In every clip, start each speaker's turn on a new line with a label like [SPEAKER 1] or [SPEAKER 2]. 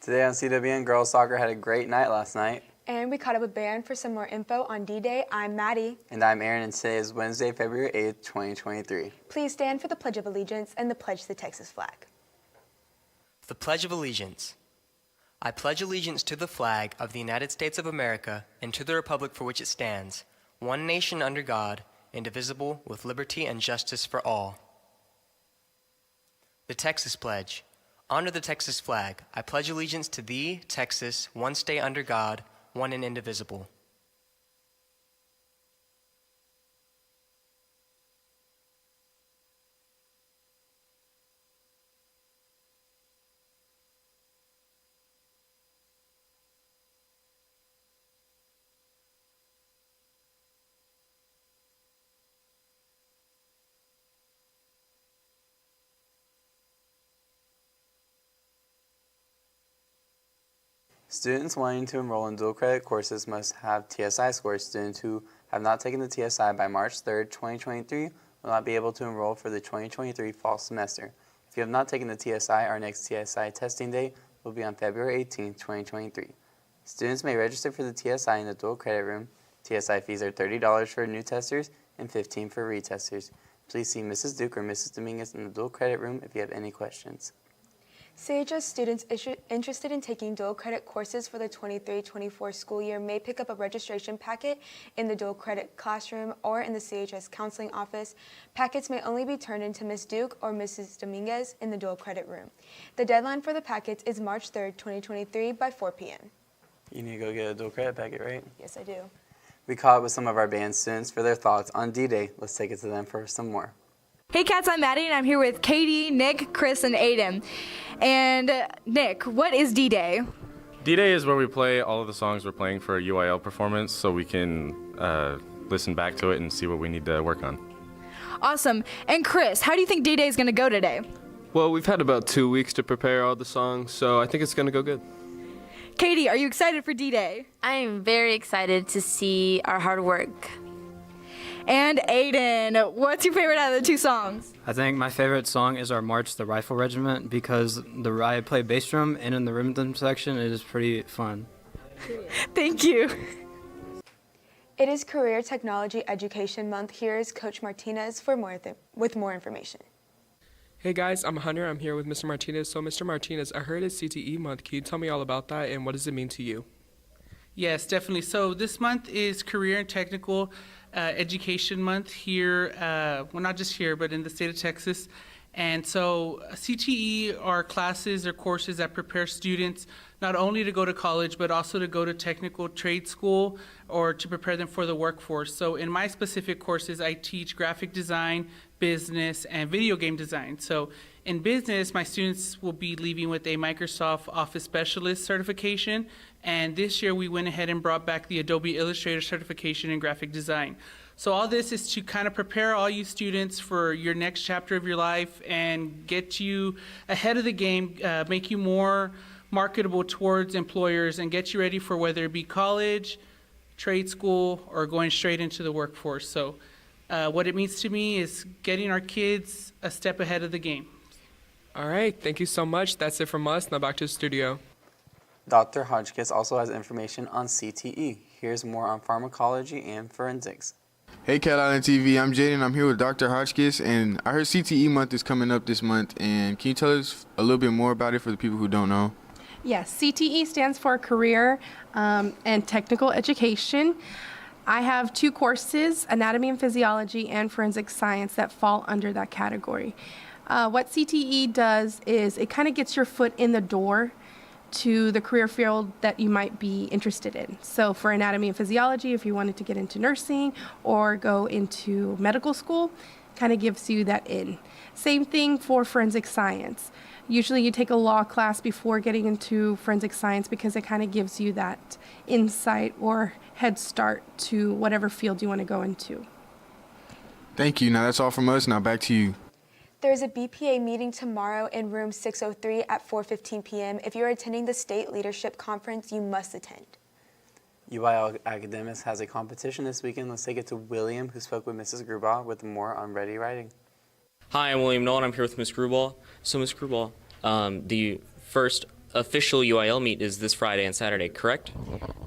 [SPEAKER 1] Today on CWN, girls soccer had a great night last night.
[SPEAKER 2] And we caught up with Baron for some more info on D-Day. I'm Maddie.
[SPEAKER 1] And I'm Aaron, and today is Wednesday, February 8th, 2023.
[SPEAKER 2] Please stand for the Pledge of Allegiance and the pledge to the Texas flag.
[SPEAKER 3] The Pledge of Allegiance. I pledge allegiance to the flag of the United States of America and to the republic for which it stands, one nation under God, indivisible, with liberty and justice for all. The Texas Pledge. Under the Texas flag, I pledge allegiance to thee, Texas, one state under God, one and indivisible.
[SPEAKER 1] Students wanting to enroll in dual credit courses must have TSI scores. Students who have not taken the TSI by March 3rd, 2023 will not be able to enroll for the 2023 fall semester. If you have not taken the TSI, our next TSI testing date will be on February 18th, 2023. Students may register for the TSI in the dual credit room. TSI fees are $30 for new testers and $15 for retesters. Please see Mrs. Duke or Mrs. Dominguez in the dual credit room if you have any questions.
[SPEAKER 2] CHS students interested in taking dual credit courses for the 23-24 school year may pick up a registration packet in the dual credit classroom or in the CHS counseling office. Packets may only be turned in to Ms. Duke or Mrs. Dominguez in the dual credit room. The deadline for the packets is March 3rd, 2023 by 4 p.m.
[SPEAKER 1] You need to go get a dual credit packet, right?
[SPEAKER 2] Yes, I do.
[SPEAKER 1] We caught up with some of our band students for their thoughts on D-Day. Let's take it to them for some more.
[SPEAKER 4] Hey cats, I'm Maddie and I'm here with Katie, Nick, Chris, and Aiden. And Nick, what is D-Day?
[SPEAKER 5] D-Day is where we play all of the songs we're playing for a UIL performance so we can listen back to it and see what we need to work on.
[SPEAKER 4] Awesome. And Chris, how do you think D-Day is going to go today?
[SPEAKER 6] Well, we've had about 2 weeks to prepare all the songs, so I think it's going to go good.
[SPEAKER 4] Katie, are you excited for D-Day?
[SPEAKER 7] I am very excited to see our hard work.
[SPEAKER 4] And Aiden, what's your favorite out of the two songs?
[SPEAKER 8] I think my favorite song is our March the Rifle Regiment because I play bass drum and in the rhythm section it is pretty fun.
[SPEAKER 4] Thank you.
[SPEAKER 2] It is Career Technology Education Month. Here is Coach Martinez with more information.
[SPEAKER 9] Hey guys, I'm Hunter. I'm here with Mr. Martinez. So Mr. Martinez, I heard it's CTE month. Can you tell me all about that and what does it mean to you?
[SPEAKER 10] Yes, definitely. So this month is Career and Technical Education Month here, well, not just here, but in the state of Texas. And so CTE are classes or courses that prepare students not only to go to college, but also to go to technical trade school or to prepare them for the workforce. So in my specific courses, I teach graphic design, business, and video game design. So in business, my students will be leaving with a Microsoft Office Specialist certification. And this year we went ahead and brought back the Adobe Illustrator certification in graphic design. So all this is to kind of prepare all you students for your next chapter of your life and get you ahead of the game, make you more marketable towards employers and get you ready for whether it be college, trade school, or going straight into the workforce. So what it means to me is getting our kids a step ahead of the game.
[SPEAKER 9] All right, thank you so much. That's it from us. Now back to the studio.
[SPEAKER 1] Dr. Hodgkiss also has information on CTE. Here's more on pharmacology and forensics.
[SPEAKER 11] Hey Calallen TV, I'm Jaden. I'm here with Dr. Hodgkiss, and I heard CTE month is coming up this month, and can you tell us a little bit more about it for the people who don't know?
[SPEAKER 12] Yes, CTE stands for Career and Technical Education. I have 2 courses, Anatomy and Physiology and Forensic Science, that fall under that category. What CTE does is it kind of gets your foot in the door to the career field that you might be interested in. So for anatomy and physiology, if you wanted to get into nursing or go into medical school, kind of gives you that in. Same thing for forensic science. Usually you take a law class before getting into forensic science because it kind of gives you that insight or head start to whatever field you want to go into.
[SPEAKER 11] Thank you. Now that's all from us. Now back to you.
[SPEAKER 2] There's a BPA meeting tomorrow in room 603 at 4:15 p.m. If you're attending the State Leadership Conference, you must attend.
[SPEAKER 1] UIL Academics has a competition this weekend. Let's take it to William, who spoke with Mrs. Grubaugh with more on ready writing.
[SPEAKER 13] Hi, I'm William Nolan. I'm here with Ms. Grubaugh. So Ms. Grubaugh, the first official UIL meet is this Friday and Saturday, correct?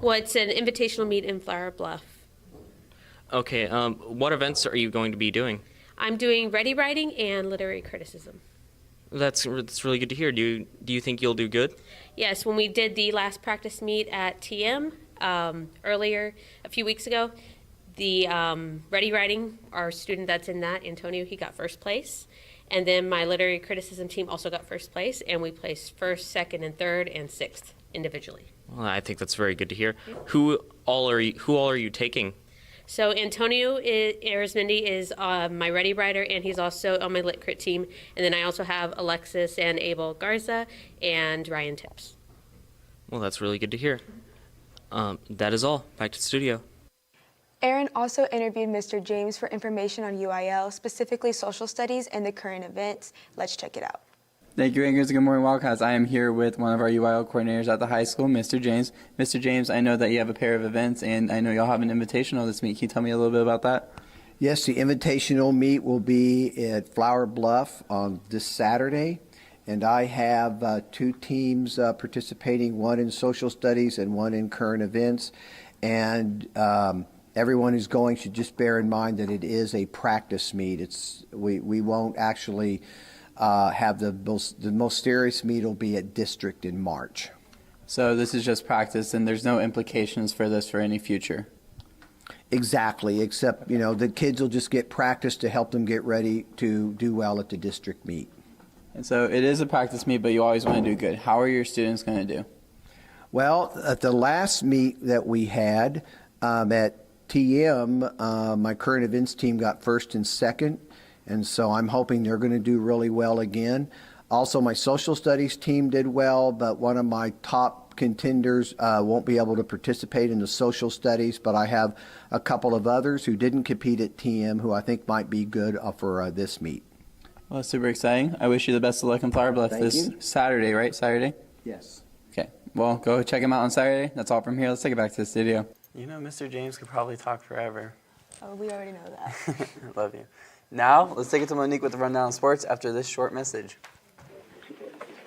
[SPEAKER 14] Well, it's an invitational meet in Flower Bluff.
[SPEAKER 13] Okay, what events are you going to be doing?
[SPEAKER 14] I'm doing ready writing and literary criticism.
[SPEAKER 13] That's really good to hear. Do you think you'll do good?
[SPEAKER 14] Yes, when we did the last practice meet at TM earlier, a few weeks ago, the ready writing, our student that's in that, Antonio, he got first place. And then my literary criticism team also got first place, and we placed first, second, and third, and sixth individually.
[SPEAKER 13] Well, I think that's very good to hear. Who all are you taking?
[SPEAKER 14] So Antonio Arizmendi is my ready writer, and he's also on my lit crit team. And then I also have Alexis and Abel Garza and Ryan Tips.
[SPEAKER 13] Well, that's really good to hear. That is all. Back to the studio.
[SPEAKER 2] Aaron also interviewed Mr. James for information on UIL, specifically social studies and the current events. Let's check it out.
[SPEAKER 1] Thank you, Anchors. Good morning, Wildcats. I am here with one of our UIL coordinators at the high school, Mr. James. Mr. James, I know that you have a pair of events, and I know y'all have an invitational this week. Can you tell me a little bit about that?
[SPEAKER 15] Yes, the invitational meet will be at Flower Bluff on this Saturday, and I have two teams participating, one in social studies and one in current events. And everyone who's going should just bear in mind that it is a practice meet. We won't actually have the most serious meet will be at district in March.
[SPEAKER 1] So this is just practice, and there's no implications for this for any future?
[SPEAKER 15] Exactly, except, the kids will just get practice to help them get ready to do well at the district meet.
[SPEAKER 1] And so it is a practice meet, but you always want to do good. How are your students going to do?
[SPEAKER 15] Well, at the last meet that we had at TM, my current events team got first and second, and so I'm hoping they're going to do really well again. Also, my social studies team did well, but one of my top contenders won't be able to participate in the social studies, but I have a couple of others who didn't compete at TM who I think might be good for this meet.
[SPEAKER 1] Well, that's super exciting. I wish you the best of luck in Flower Bluff this Saturday, right? Saturday?
[SPEAKER 15] Yes.
[SPEAKER 1] Okay. Well, go check him out on Saturday. That's all from here. Let's take it back to the studio. You know, Mr. James could probably talk forever.
[SPEAKER 2] Oh, we already know that.
[SPEAKER 1] I love you. Now, let's take it to Monique with the rundown of sports after this short message.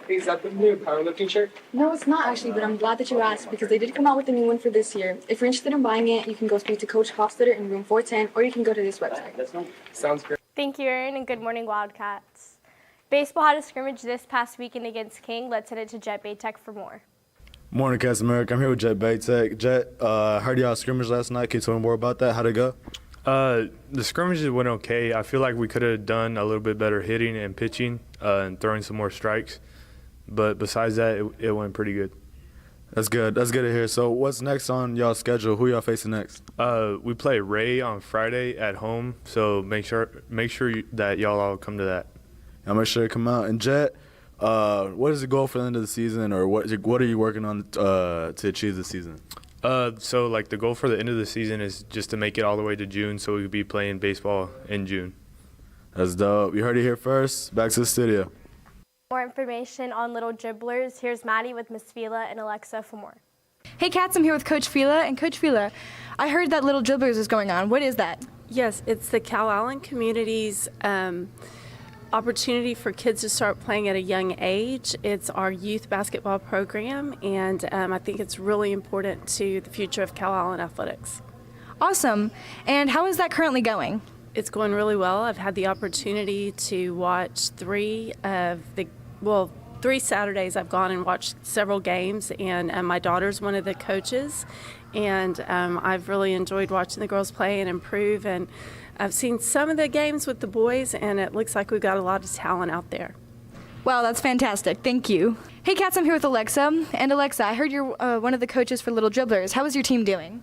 [SPEAKER 9] Is that the new powerlifting shirt?
[SPEAKER 16] No, it's not actually, but I'm glad that you asked because they did come out with a new one for this year. If you're interested in buying it, you can go speak to Coach Hofstadter in room 410, or you can go to this website.
[SPEAKER 9] Sounds great.
[SPEAKER 17] Thank you, Aaron, and good morning, Wildcats. Baseball had a scrimmage this past weekend against King. Let's head it to Jet Bay Tech for more.
[SPEAKER 18] Morning, Cats America. I'm here with Jet Bay Tech. Jet, heard y'all scrimmage last night. Can you tell me more about that? How'd it go?
[SPEAKER 19] The scrimmages went okay. I feel like we could have done a little bit better hitting and pitching and throwing some more strikes. But besides that, it went pretty good.
[SPEAKER 18] That's good. That's good to hear. So what's next on y'all's schedule? Who y'all facing next?
[SPEAKER 19] We play Ray on Friday at home, so make sure that y'all all come to that.
[SPEAKER 18] I'll make sure to come out. And Jet, what is the goal for the end of the season, or what are you working on to achieve this season?
[SPEAKER 19] So like the goal for the end of the season is just to make it all the way to June, so we could be playing baseball in June.
[SPEAKER 18] That's dope. You heard it here first. Back to the studio.
[SPEAKER 17] More information on Little Dribblers. Here's Maddie with Miss Fila and Alexa for more.
[SPEAKER 4] Hey Cats, I'm here with Coach Fila. And Coach Fila, I heard that Little Dribblers is going on. What is that?
[SPEAKER 20] Yes, it's the Calallen community's opportunity for kids to start playing at a young age. It's our youth basketball program, and I think it's really important to the future of Calallen athletics.
[SPEAKER 4] Awesome. And how is that currently going?
[SPEAKER 20] It's going really well. I've had the opportunity to watch three Saturdays I've gone and watched several games, and my daughter's one of the coaches, and I've really enjoyed watching the girls play and improve, and I've seen some of the games with the boys, and it looks like we've got a lot of talent out there.
[SPEAKER 4] Wow, that's fantastic. Thank you. Hey Cats, I'm here with Alexa. And Alexa, I heard you're one of the coaches for Little Dribblers. How is your team doing?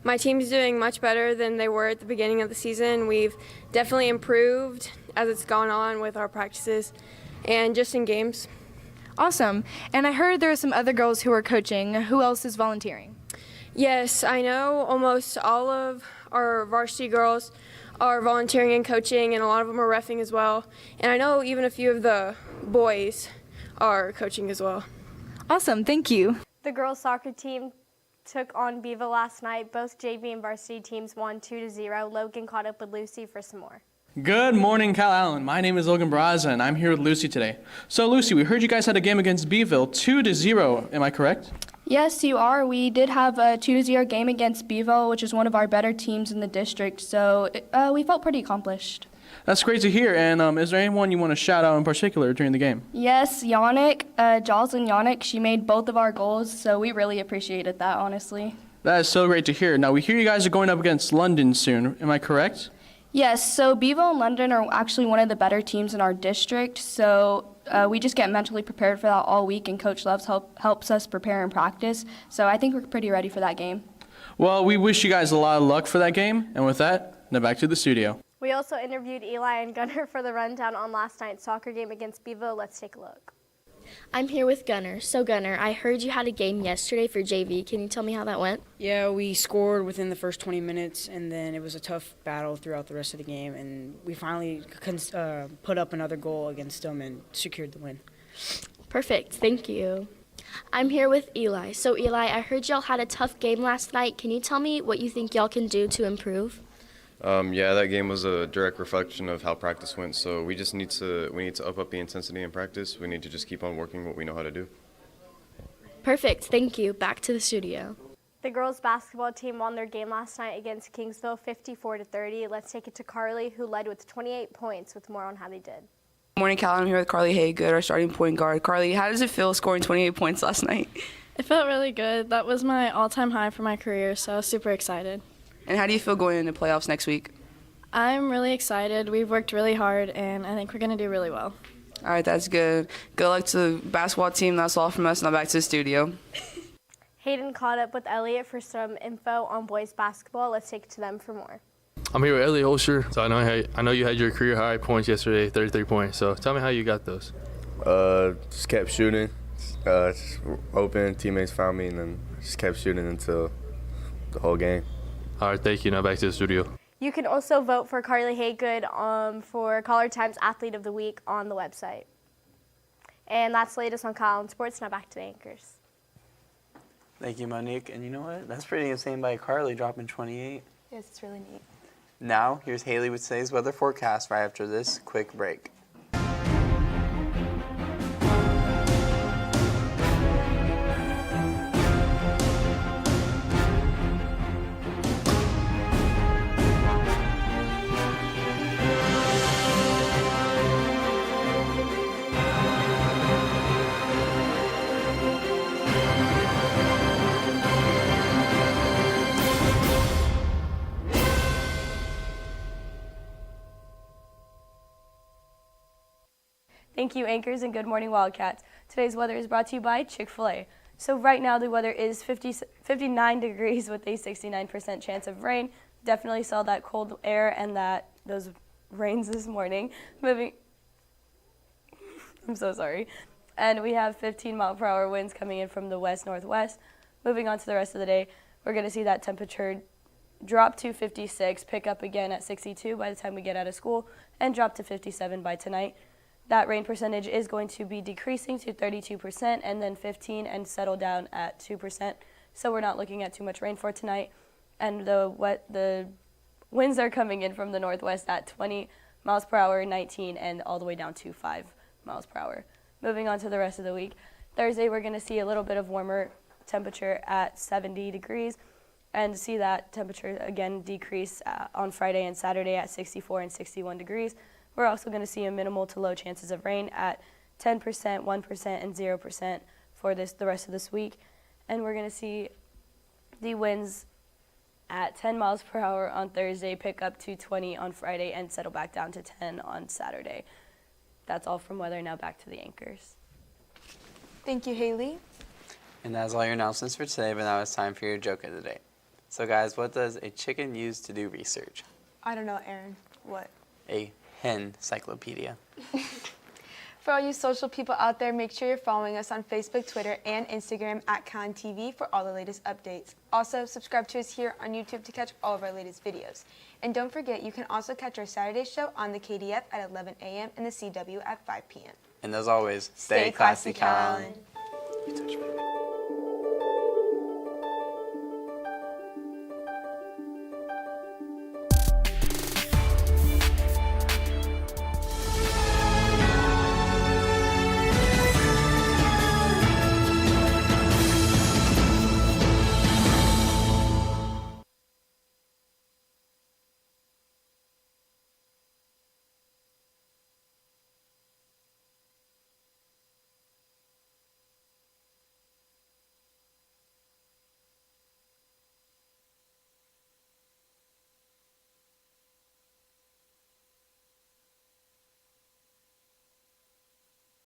[SPEAKER 21] My team's doing much better than they were at the beginning of the season. We've definitely improved as it's gone on with our practices and just in games.
[SPEAKER 4] Awesome. And I heard there are some other girls who are coaching. Who else is volunteering?
[SPEAKER 21] Yes, I know almost all of our varsity girls are volunteering and coaching, and a lot of them are reffing as well. And I know even a few of the boys are coaching as well.
[SPEAKER 4] Awesome. Thank you.
[SPEAKER 17] The girls soccer team took on Beaver last night. Both JV and varsity teams won 2-0. Logan caught up with Lucy for some more.
[SPEAKER 3] Good morning, Calallen. My name is Logan Braza, and I'm here with Lucy today. So, Lucy, we heard you guys had a game against Beeville, 2-0. Am I correct?
[SPEAKER 21] Yes, you are. We did have a 2-0 game against Beeville, which is one of our better teams in the district, so we felt pretty accomplished.
[SPEAKER 3] That's great to hear. And is there anyone you want to shout out in particular during the game?
[SPEAKER 21] Yes, Yannick, Jocelyn Yannick, she made both of our goals, so we really appreciated that, honestly.
[SPEAKER 3] That is so great to hear. Now, we hear you guys are going up against London soon. Am I correct?
[SPEAKER 21] Yes, so Beeville and London are actually one of the better teams in our district, so we just get mentally prepared for that all week, and Coach Loves helps us prepare and practice, so I think we're pretty ready for that game.
[SPEAKER 3] Well, we wish you guys a lot of luck for that game, and with that, now back to the studio.
[SPEAKER 17] We also interviewed Eli and Gunnar for the rundown on last night's soccer game against Beeville. Let's take a look.
[SPEAKER 22] I'm here with Gunnar. So Gunnar, I heard you had a game yesterday for JV. Can you tell me how that went?
[SPEAKER 23] Yeah, we scored within the first 20 minutes, and then it was a tough battle throughout the rest of the game, and we finally put up another goal against them and secured the win.
[SPEAKER 22] Perfect, thank you. I'm here with Eli. So Eli, I heard y'all had a tough game last night. Can you tell me what you think y'all can do to improve?
[SPEAKER 5] Yeah, that game was a direct reflection of how practice went. So we need to up the intensity in practice. We need to just keep on working what we know how to do.
[SPEAKER 22] Perfect, thank you. Back to the studio.
[SPEAKER 17] The girls basketball team won their game last night against Kingsville 54-30. Let's take it to Carly, who led with 28 points, with more on how they did.
[SPEAKER 24] Good morning, Cal. I'm here with Carly Haygood, our starting point guard. Carly, how does it feel scoring 28 points last night?
[SPEAKER 25] It felt really good. That was my all-time high for my career, so I was super excited.
[SPEAKER 24] And how do you feel going into playoffs next week?
[SPEAKER 25] I'm really excited. We've worked really hard, and I think we're going to do really well.
[SPEAKER 24] All right, that's good. Good luck to the basketball team. That's all from us. Now back to the studio.
[SPEAKER 17] Hayden caught up with Elliot for some info on boys basketball. Let's take it to them for more.
[SPEAKER 26] I'm here with Elliot Holscher. So I know you had your career high points yesterday, 33 points. So tell me how you got those.
[SPEAKER 27] Just kept shooting. Just open, teammates found me, and then just kept shooting until the whole game.
[SPEAKER 26] All right, thank you. Now back to the studio.
[SPEAKER 17] You can also vote for Carly Haygood for Caller Times Athlete of the Week on the website. And that's the latest on Calallen Sports. Now back to the anchors.
[SPEAKER 1] Thank you, Monique. And you know what? That's pretty insane by Carly, dropping 28.
[SPEAKER 2] Yes, it's really neat.
[SPEAKER 1] Now, here's Haley with today's weather forecast right after this quick break.
[SPEAKER 28] Thank you, anchors, and good morning, Wildcats. Today's weather is brought to you by Chick-fil-A. So right now the weather is 59 degrees with a 69% chance of rain. Definitely saw that cold air and those rains this morning. I'm so sorry. And we have 15-mile-per-hour winds coming in from the west-northwest. Moving on to the rest of the day, we're going to see that temperature drop to 56, pick up again at 62 by the time we get out of school, and drop to 57 by tonight. That rain percentage is going to be decreasing to 32% and then 15% and settle down at 2%. So we're not looking at too much rain for tonight. And the winds are coming in from the northwest at 20 miles per hour, 19, and all the way down to 5 miles per hour. Moving on to the rest of the week. Thursday, we're going to see a little bit of warmer temperature at 70 degrees and see that temperature again decrease on Friday and Saturday at 64 and 61 degrees. We're also going to see a minimal to low chances of rain at 10%, 1%, and 0% for the rest of this week. And we're going to see the winds at 10 miles per hour on Thursday, pick up to 20 on Friday, and settle back down to 10 on Saturday. That's all from weather. Now back to the anchors.
[SPEAKER 2] Thank you, Haley.
[SPEAKER 1] And that's all your announcements for today, but now it's time for your joke of the day. So guys, what does a chicken use to do research?
[SPEAKER 2] I don't know, Aaron. What?
[SPEAKER 1] A hen encyclopedia.
[SPEAKER 2] For all you social people out there, make sure you're following us on Facebook, Twitter, and Instagram at CalallenTV for all the latest updates. Also, subscribe to us here on YouTube to catch all of our latest videos. And don't forget, you can also catch our Saturday show on the KDF at 11 a.m. and the CW at 5 p.m.
[SPEAKER 1] And as always,
[SPEAKER 2] stay classy, Calallen.